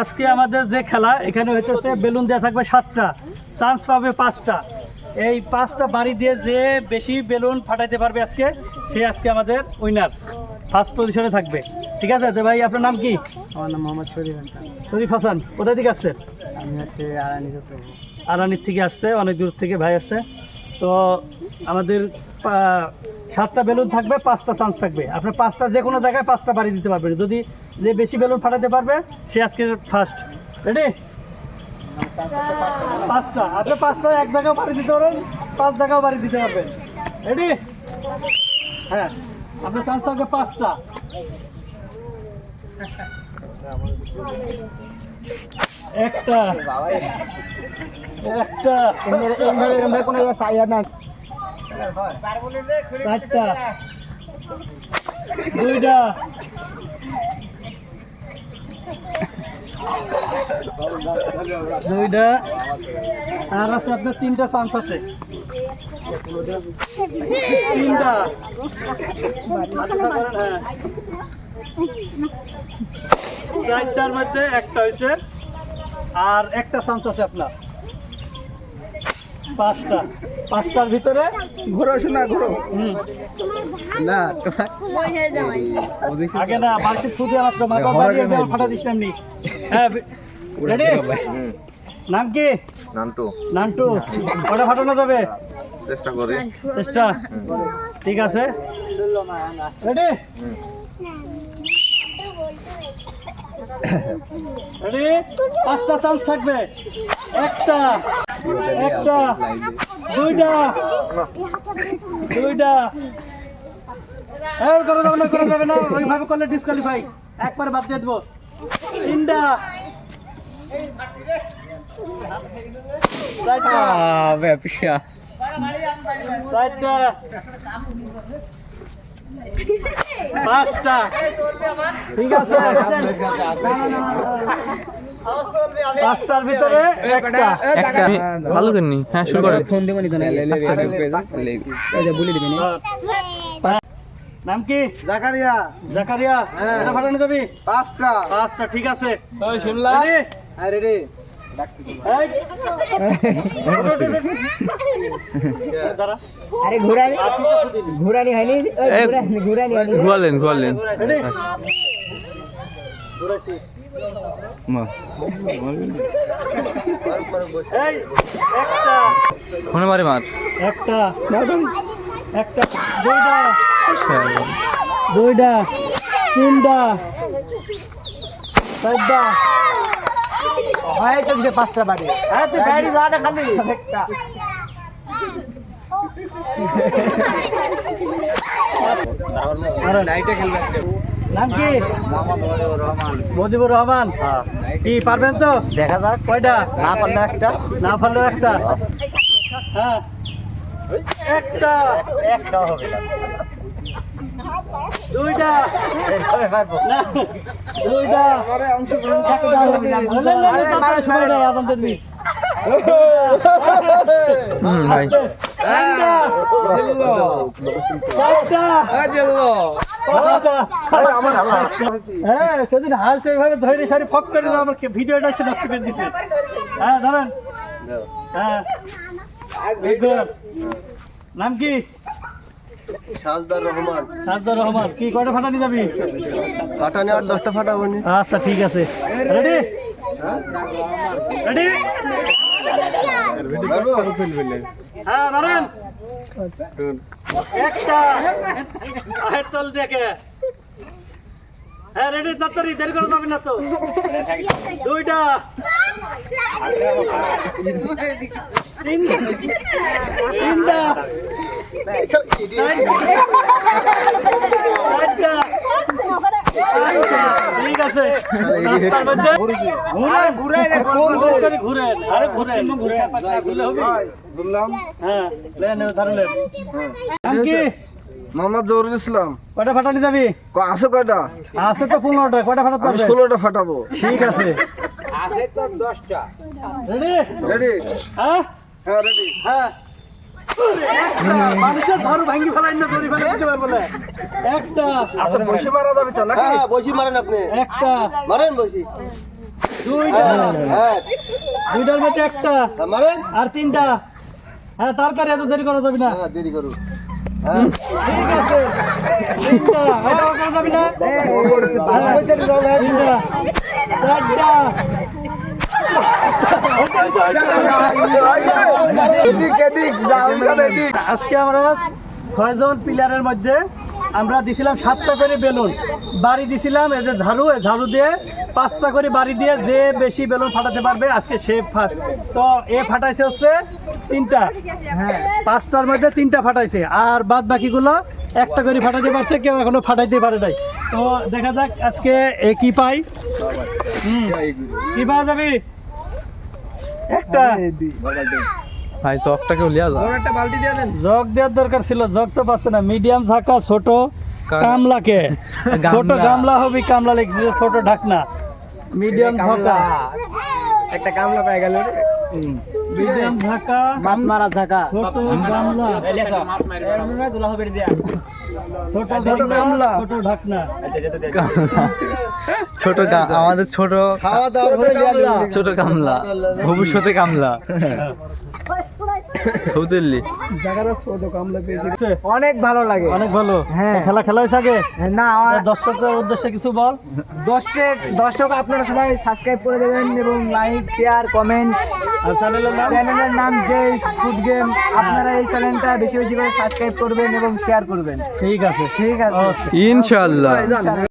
আজকে আমাদের যে খেলা এখানে হচ্ছে বেলুন দেওয়া থাকবে 7টা, চান্স পাবে 5টা। এই 5টা বাড়ি দিয়ে যে বেশি বেলুন ফাটাইতে পারবে আজকে সে আজকে আমাদের উইনার, ফার্স্ট পজিশনে থাকবে। ঠিক আছে তো ভাই, আপনার নাম কি? আমার নাম মোহাম্মদ শরীফ হাসান। শরীফ হাসান। কোথা থেকে আসছেন? আমি হচ্ছে আরানির থেকে আসছে, অনেক দূর থেকে ভাই আসছে। তো আমাদের 7টা বেলুন থাকবে, 5টা চান্স থাকবে। আপনার 5টা যে কোনো জায়গায় 5টা বাড়ি দিতে পারবেন। যদি যে বেশি বেলুন ফাটাতে পারবে সে আজকে ফার্স্ট। রেডি? 5টা। আপনি 5টা এক জায়গাও বাড়ি দিতে পারবেন, 5 জায়গাও বাড়ি দিতে পারবেন। রেডি? হ্যাঁ, আপনার চান্স থাকবে 5টা। একটা, একটা, কোনো চাইয়া না। 4টা, 2টা, 2টা, আর আছে আপনার 3টা চান্স আছে। 3টা, হ্যাঁ, 4টার মধ্যে একটা হয়েছে আর একটা চান্স আছে আপনার। 5টা, 5টার ভিতরে ঘুরো শোনা ঘুরো না আগে না বাড়িতে ফুটে আসতো মাথা বাড়িয়ে দেওয়ার ফাটা দিস এমনি। হ্যাঁ, রেডি? নাম কি? নান্টু। নান্টু। কটা ফাটানো যাবে? চেষ্টা করি। চেষ্টা। ঠিক আছে, রেডি? রেডি? 5টা চান্স থাকবে। একটা, একটা, 2টা, 2টা। এই করে যাবে না, করে যাবে না, ওইভাবে করলে ডিসকোয়ালিফাই, একবার বাদ দিয়ে দেবো। 3টা, 4টা, 5টা। ঠিক আছে, 5টার ভিতরে একটা। ভালো করেনি। হ্যাঁ, শুরু করে। ফোন দেবো নি তো বলে দিবি না। নাম কি? জাকারিয়া। জাকারিয়া। এটা ফাটানো যাবি? 5টা। 5টা, ঠিক আছে। শুনলাম। হ্যাঁ রেডি। এই, দাঁড়া। আরে ঘুরানি ঘুরানি হয়নি, ঘুরানি হয়নি। ঘুরালেন ঘুরালেন। রেডি? ঘুরাইছি। এই, একটা, ফোনে মারে মার। একটা, একটা, 2টা, 2টা, 3টা, 4টা। হয়তো 5টা বাড়ি। হ্যাঁ তুই গাড়ি যাটা খালি একটা। নাইটে খেলবে। নাম কি? মুজিবুর রহমান। কি পারবেন তো? দেখা যাক। কয়টা? না পারলে একটা। না পারলে একটা। হ্যাঁ, একটা, একটা হবে না। 2টা, না, 2টা, আরে অংশগ্রহণ একটা হবে না। সময় নেই আপনাদের। ভাই। 3টা, 4টা, 5টা। হ্যাঁ, সেদিন হাঁস এইভাবে ধরে সারি ফক করে আমার ভিডিওটা এসে নষ্ট করে দিচ্ছে। হ্যাঁ, ধরেন। হ্যাঁ, নাম কি? সাজদার রহমান। সাজদার রহমান। কি কয়টা ফাটানি যাবি? ফাটানি আর 10টা ফাটাবো নি। আচ্ছা, ঠিক আছে। রেডি? রেডি? হ্যাঁ, ধরেন। একটা, তল দেখে। হ্যাঁ, রেডি? তাড়াতাড়ি, দেরি করে যাবি না তো। 2টা, 3টা, 4টা, ঠিক আছে। রাস্তার মধ্যে ঘুরেন। আরে ঘুরেন। হ্যাঁ, লেন, ধরলেন। নাম কি? মোহাম্মদ জহুরুল ইসলাম। কয়টা ফাটানি যাবি? আছে কয়টা? আছে তো 15টা। কয়টা ফাটাতে পারবে? 16টা ফাটাবো। ঠিক আছে। আছে তো 10টা। রেডি? রেডি? হ্যাঁ, হ্যাঁ রেডি। হ্যাঁ, মানুষের ঝাড়ু ভাঙ্গি ফেলাই না দড়ি ফেলাই দিতে পারবো না একটা আচ্ছা বসে মারা যাবে তো নাকি হ্যাঁ বসে মারেন আপনি একটা মারেন বসে দুইটা হ্যাঁ দুইটার মধ্যে একটা মারেন আর তিনটা হ্যাঁ তাড়াতাড়ি এত দেরি করা যাবে না হ্যাঁ দেরি করুন ঠিক আছে তিনটা হ্যাঁ করা যাবে না তিনটা চারটা আজকে আমরা 6 জন প্লেয়ারের মধ্যে আমরা দিছিলাম 7টা করে বেলুন বাড়ি দিছিলাম এই যে ঝাড়ু এই ঝাড়ু দিয়ে 5টা করে বাড়ি দিয়ে যে বেশি বেলুন ফাটাতে পারবে আজকে সে ফার্স্ট তো এ ফাটাইছে হচ্ছে 3টা হ্যাঁ 5টার মধ্যে 3টা ফাটাইছে আর বাদ বাকিগুলো একটা করে ফাটাতে পারছে কেউ এখনো ফাটাইতে পারে নাই তো দেখা যাক আজকে এ কি পাই কি পাওয়া যাবে একটা ভাই চকটাকে লিয়া যা একটা বালতি দিয়ে দেন জগ দেওয়ার দরকার ছিল জগ তো পাচ্ছে না মিডিয়াম ঝাঁকা ছোট কামলাকে ছোট গামলা হবে কামলা লিখছে ছোট ঢাকনা মিডিয়াম ঝাঁকা একটা কামলা পেয়ে গেল মিডিয়াম ঝাঁকা মাছ মারা থাকা ছোট গামলা দুলা হবে দিয়া ছোট গামলা ছোট ঢাকনা আমাদের ছোট খাওয়া দাওয়া ছোট কামলা ভবিষ্যতে কামলা সৌদিল্লি অনেক ভালো লাগে অনেক ভালো হ্যাঁ। খেলা খেলা হয়েছে আগে না আমার দর্শকদের উদ্দেশ্যে কিছু বল দর্শক আপনারা সবাই সাবস্ক্রাইব করে দেবেন এবং লাইক শেয়ার কমেন্ট আর চ্যানেলের নাম জেস ফুড গেম আপনারা এই চ্যানেলটা বেশি বেশি করে সাবস্ক্রাইব করবেন এবং শেয়ার করবেন ঠিক আছে ঠিক আছে ইনশাআল্লাহ